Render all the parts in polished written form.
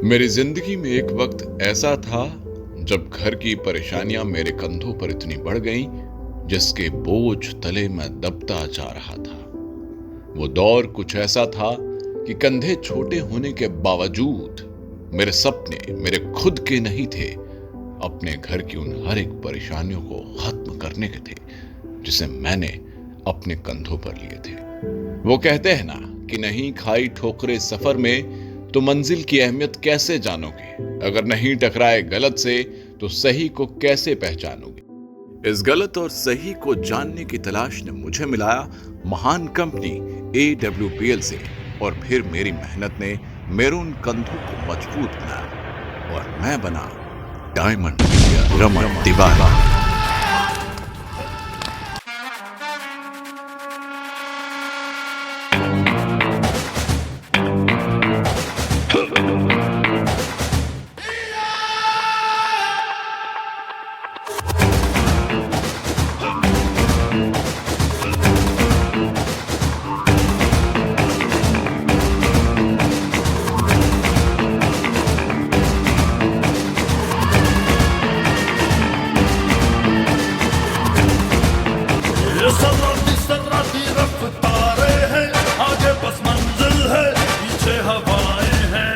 मेरी जिंदगी में एक वक्त ऐसा था जब घर की परेशानियां मेरे कंधों पर इतनी बढ़ गईं जिसके बोझ तले मैं दबता जा रहा था। वो दौर कुछ ऐसा था कि कंधे छोटे होने के बावजूद मेरे सपने मेरे खुद के नहीं थे, अपने घर की उन हर एक परेशानियों को खत्म करने के थे जिसे मैंने अपने कंधों पर लिए थे। वो कहते हैं ना कि नहीं खाई ठोकरे सफर में तो मंजिल की अहमियत कैसे जानोगे, अगर नहीं टकराए गलत से तो सही को कैसे पहचानोगे। इस गलत और सही को जानने की तलाश ने मुझे मिलाया महान कंपनी AWPL से, और फिर मेरी मेहनत ने मेरे उन कंधों को मजबूत बनाया और मैं बना डायमंड रमन तिवारी। सर्राती रफ्तारें हैं, आगे बस मंजिल है, पीछे हवाएं हैं।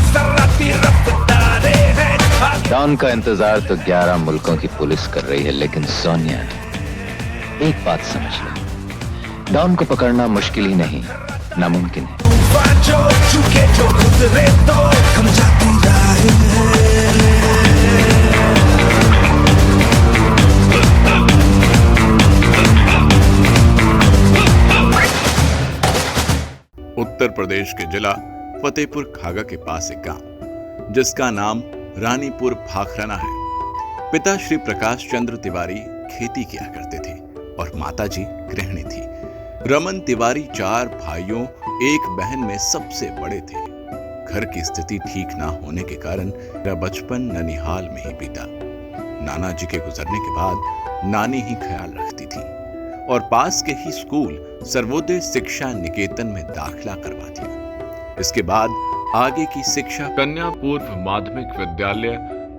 सर्राती रफ्तारें हैं। डॉन का इंतजार तो 11 मुल्कों की पुलिस कर रही है, लेकिन सोनिया, एक बात समझ लो, डॉन को पकड़ना मुश्किल ही नहीं, नामुमकिन है। तूफान जो चुके जो गुजरे तो हम जाती रहे हैं। उत्तर प्रदेश के जिला फतेहपुर खागा के पास एक गांव जिसका नाम रानीपुर भाखराना है। पिता श्री प्रकाश चंद्र तिवारी खेती किया करते थे और माताजी गृहिणी थी। रमन तिवारी 4 भाइयों एक बहन में सबसे बड़े थे। घर की स्थिति ठीक ना होने के कारण मेरा बचपन ननिहाल में ही बीता। नाना जी के गुजरने के बाद नानी ही ख्याल रखती थी और पास के ही स्कूल सर्वोदय शिक्षा निकेतन में दाखिला करवा दिया। इसके बाद आगे की शिक्षा कन्या पूर्व माध्यमिक विद्यालय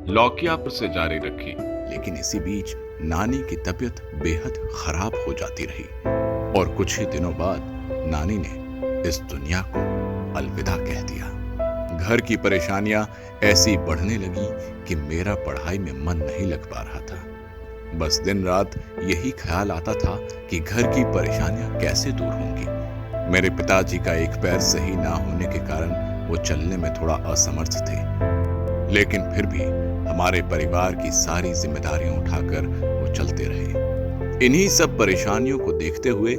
लौकियापुर से जारी रखी, लेकिन इसी बीच नानी की तबीयत बेहद खराब हो जाती रही और कुछ ही दिनों बाद नानी ने इस दुनिया को अलविदा कह दिया। घर की परेशानियां ऐसी बढ़ने लगी कि मेरा पढ़ाई में मन नहीं लग पा रहा था। बस दिन रात यही ख्याल आता था कि घर की परेशानियां कैसे दूर होंगी। मेरे पिताजी का एक पैर सही ना होने के कारण वो चलने में थोड़ा असमर्थ थे, लेकिन फिर भी हमारे परिवार की सारी जिम्मेदारियां उठाकर वो चलते रहे। इन्हीं सब परेशानियों को देखते हुए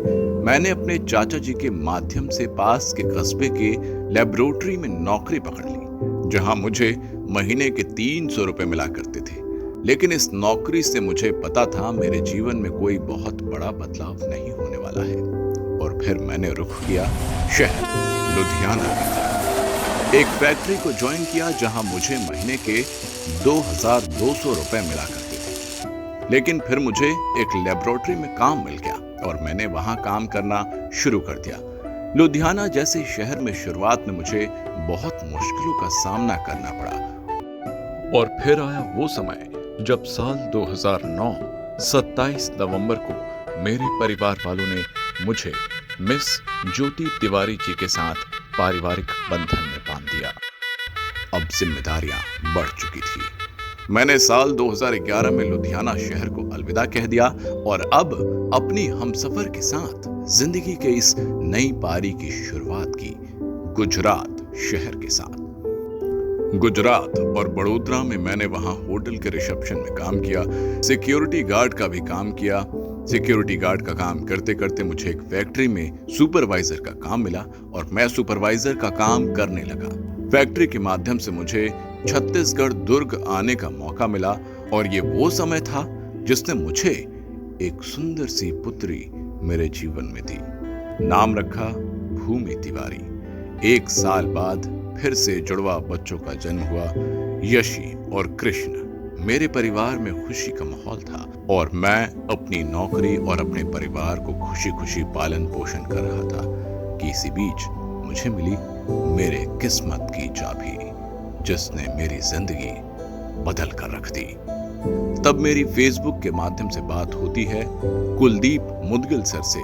मैंने अपने चाचा जी के माध्यम से पास के कस्बे के लेबोरेटरी में नौकरी पकड़ ली, जहां मुझे महीने के 300 रुपए मिला करते थे। लेकिन इस नौकरी से मुझे पता था मेरे जीवन में कोई बहुत बड़ा बदलाव नहीं होने वाला है, और फिर मैंने रुख किया शहर लुधियाना की तरफ। एक फैक्ट्री को ज्वाइन किया जहां मुझे महीने के 2200 रुपए मिला करते थे। लेकिन फिर मुझे एक लेबोरेटरी में काम मिल गया और मैंने वहां काम करना शुरू कर दिया। लुधियाना जैसे शहर में शुरुआत में मुझे बहुत मुश्किलों का सामना करना पड़ा, और फिर आया वो समय जब साल 2009 27 नवंबर को मेरे परिवार वालों ने मुझे मिस ज्योति तिवारी जी के साथ पारिवारिक बंधन में बांध दिया। अब जिम्मेदारियां बढ़ चुकी थी। मैंने साल 2011 में लुधियाना शहर को अलविदा कह दिया और अब अपनी हमसफर के साथ जिंदगी के इस नई पारी की शुरुआत की, गुजरात शहर के साथ। गुजरात और बड़ोदरा में मैंने वहां होटल के रिसेप्शन में काम किया, सिक्योरिटी गार्ड का भी काम किया। सिक्योरिटी गार्ड का काम करते करते मुझे एक फैक्ट्री में सुपरवाइजर का काम मिला और मैं सुपरवाइजर का काम करने लगा। फैक्ट्री के माध्यम से मुझे छत्तीसगढ़ दुर्ग आने का मौका मिला, और ये वो समय था जिसने मुझे एक सुंदर सी पुत्री मेरे जीवन में दी। नाम रखा भूमि तिवारी। 1 साल बाद फिर से जुड़वा बच्चों का जन्म हुआ, यशी और कृष्ण। मेरे परिवार में खुशी का माहौल था और मैं अपनी नौकरी और अपने परिवार को खुशी खुशी पालन पोषण कर रहा था कि इसी बीच मुझे मिली मेरे किस्मत की चाबी, जिसने मेरी जिंदगी बदल कर रख दी। तब मेरी फेसबुक के माध्यम से बात होती है कुलदीप मुदगिल सर से,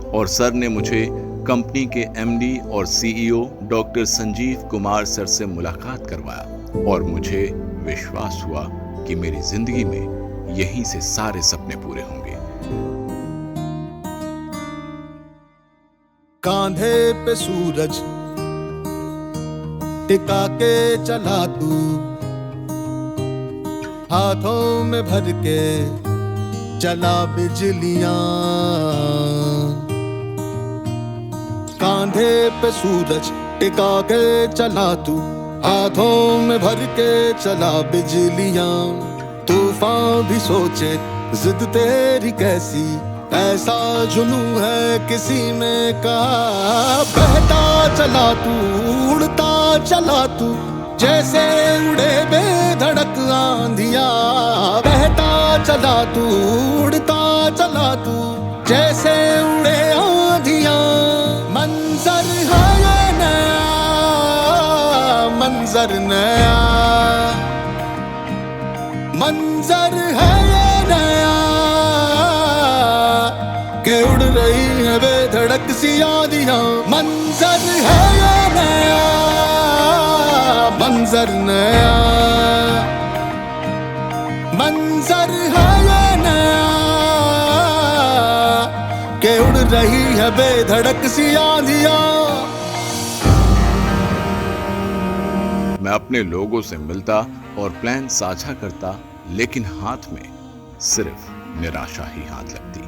और सर ने मुझे कंपनी के एमडी और CEO doctor Sanjeev Kumar sir से मुलाकात करवाया और मुझे विश्वास हुआ कि मेरी जिंदगी में यहीं से सारे सपने पूरे होंगे। कांधे पे सूरज टिका के चला तू, हाथों में भर के चला बिजलियां। कांधे पे सूरज टिका के चला तू, हाथों में भर के चला बिजलियां। तूफान भी सोचे जिद तेरी कैसी, ऐसा जुनू है किसी में कहा। बहता चला तू, उड़ता चला तू, जैसे उड़े बेधड़क आंधिया। बहता चला तू, उड़ता चला तू, जैसे उड़े आंधिया। मंजर है ये नया, मंजर नया, मंजर है ये नया, कि उड़ रही है बेधड़क सी आंधियां। मंजर है ये नया, मंजर नया, मंजर है ये नया, कि उड़ रही है बेधड़क सी आंधियां। मैं अपने लोगों से मिलता और प्लान साझा करता, लेकिन हाथ में सिर्फ निराशा ही हाथ लगती।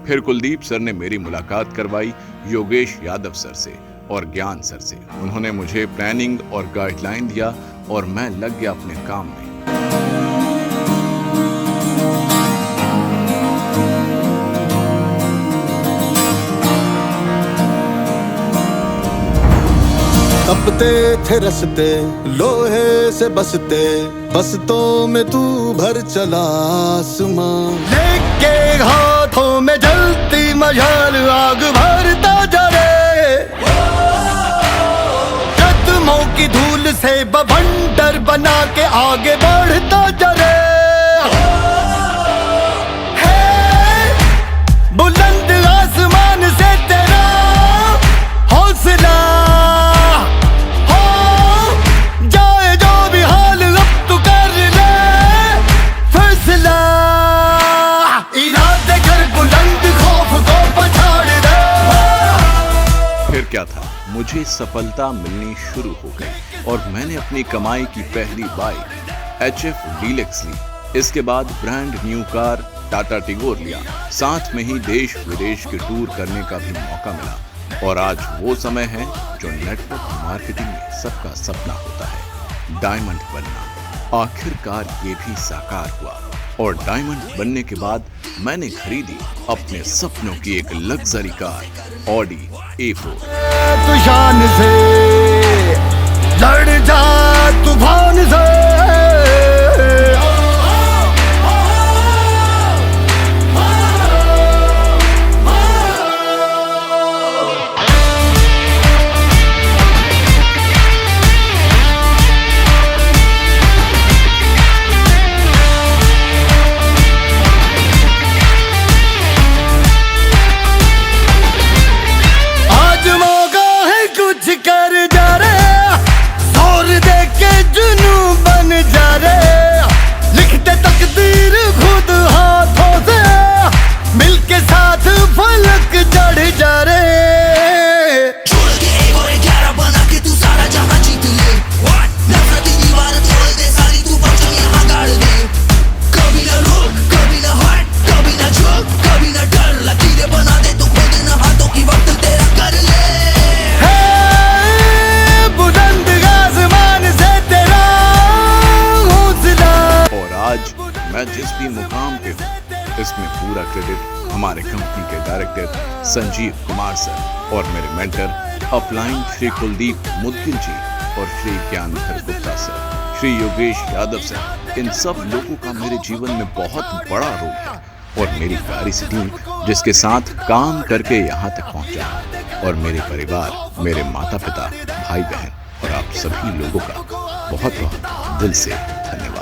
फिर कुलदीप सर ने मेरी मुलाकात करवाई योगेश यादव सर से और ज्ञान सर से। उन्होंने मुझे प्लानिंग और गाइडलाइन दिया और मैं लग गया अपने काम में। तपते थे रस्ते लोहे से बसते, बसतों में तू भर चला आसमां। लेके हाथों में जलती मशाल आग भरता जा रे, कदमों की धूल से बवंडर बना के आगे बढ़ता जा रे। बुलंद आसमान से तेरा हौसला, क्या था, मुझे सफलता मिलनी शुरू हो गई और मैंने अपनी कमाई की पहली बाइक HF डीलक्स ली। इसके बाद brand new car Tata Tigor लिया। साथ में ही देश विदेश के टूर करने का भी मौका मिला। और आज वो समय है जो नेटवर्क मार्केटिंग में सबका सपना होता है, डायमंड बनना। आखिरकार ये भी साकार हुआ और डायमंड बनने के बाद मैंने खरीदी अपने सपनों की एक लग्जरी कार ऑडी A4। तूफान से लड़ जा, तूफान से इसमें पूरा क्रेडिट हमारे कंपनी के डायरेक्टर संजीव कुमार सर और मेरे मेंटर अपलाइन श्री कुलदीप मुदगिल जी और श्री ज्ञानधर गुप्ता सर, श्री योगेश यादव सर, इन सब लोगों का मेरे जीवन में बहुत बड़ा रोल है। और मेरी प्यारी सी टीम जिसके साथ काम करके यहाँ तक पहुँचा, और मेरे परिवार, मेरे माता पिता, भाई बहन और आप सभी लोगों का बहुत बहुत दिल से धन्यवाद।